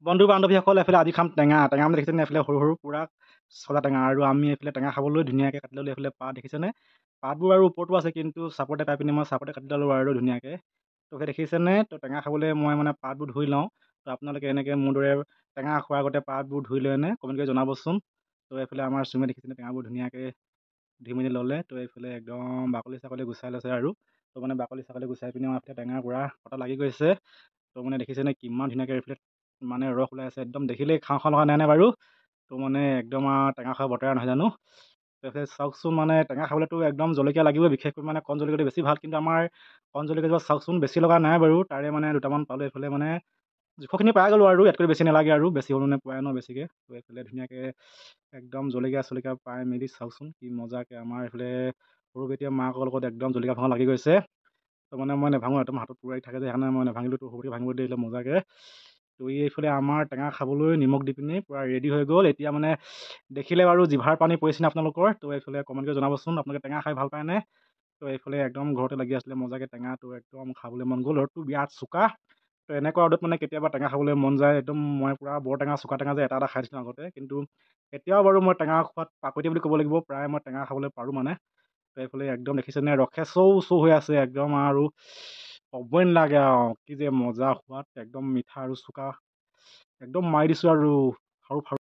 বন্ধু বান্ধৱীসকল এফালে আজি খাম টেঙা টেঙা মানে দেখিছেনে এফালে সৰু সৰু পূৰা চলা টেঙা আৰু আমি এইফালে টেঙা খাবলৈ ধুনীয়াকৈ কাটি ল'লোঁ এইফালে পাত দেখিছেনে পাতবোৰ আৰু ওপৰতো আছে কিন্তু চাপতে পাই পিনি মই চাপতে কাটি ল'লোঁ আৰু ধুনীয়াকৈ তো সেই দেখিছেনে তো টেঙা খাবলৈ মই মানে পাতবোৰ ধুই লওঁ তো আপোনালোকে এনেকৈ মোৰ দৰে টেঙা খোৱাৰ আগতে পাতবোৰ ধুই লয়নে কমেণ্ট কৰি জনাবচোন তো এইফালে আমাৰ চুমে দেখিছেনে টেঙাবোৰ ধুনীয়াকৈ ধুই মেলি ল'লে তো এইফালে একদম বাকলি চাকলি গুচাই লৈছে আৰু তো মানে বাকলি চাকলি গুচাই পিনি আমাৰ টেঙা পূৰা কটা লাগি গৈছে তো মানে দেখিছেনে কিমান ধুনীয়াকৈ এইফালে মানে ৰস ওলাই আছে একদম দেখিলেই খাওঁ খাওঁ লগা নাই নে বাৰু তো মানে একদম আৰু টেঙা খোৱা বতৰা নহয় জানো তাৰপিছত চাওকচোন মানে টেঙা খাবলৈতো একদম জলকীয়া লাগিবই বিশেষকৈ মানে কণ জলকীয়াটো বেছি ভাল কিন্তু আমাৰ কণ জলকীয়া চাওকচোন বেছি লগা নাই বাৰু তাৰে মানে দুটামান পালোঁ এইফালে মানে জোখৰখিনি পাই গ'লোঁ আৰু ইয়াতকৈ বেছি নালাগে আৰু বেছি হ'ল মানে পোৱাই ন বেছিকৈ তো এইফালে ধুনীয়াকৈ একদম জলকীয়া চলকীয়া পাই মেলি চাওকচোন কি মজাকৈ আমাৰ এইফালে সৰু বেটিয়ে মাকৰ লগত একদম জলকীয়া ভাঙা লাগি গৈছে তো মানে মই নেভাঙো একদম হাতত পূৰাই থাকে যে সেইকাৰণে মই নেভাঙিলোঁ তো সৰুতে ভাঙিব দিলে মজাকৈ তো এইফালে আমাৰ টেঙা খাবলৈ নিমখ দি পিনি পূৰা ৰেডি হৈ গ'ল এতিয়া মানে দেখিলে বাৰু জিভাৰ পানী পৰিছেনে আপোনালোকৰ তো এইফালে কমেণ্ট কৰি জনাবচোন আপোনালোকে টেঙা খাই ভাল পায়নে তো এইফালে একদম ঘৰতে লাগি আছিলে মজাকৈ টেঙাটো একদম খাবলৈ মন গ'ল ৰ'দটো বিৰাট চোকা তো এনেকুৱা ৰ'দত মানে কেতিয়াবা টেঙা খাবলৈ মন যায় একদম মই পূৰা বৰ টেঙা চোকা টেঙা যে এটা খাই দিছিলোঁ আগতে কিন্তু এতিয়াও বাৰু মই টেঙা খোৱাত পাকৈতে বুলি ক'ব লাগিব প্ৰায় মই টেঙা খাবলৈ পাৰোঁ মানে তো এইফালে একদম দেখিছেনে ৰসে চৌ চৌ হৈ আছে একদম আৰু ক'বই নালাগে আৰু কি যে মজা সোৱাদ একদম মিঠা আৰু চোকা একদম মাৰি দিছোঁ আৰু ফাৰু ফাৰু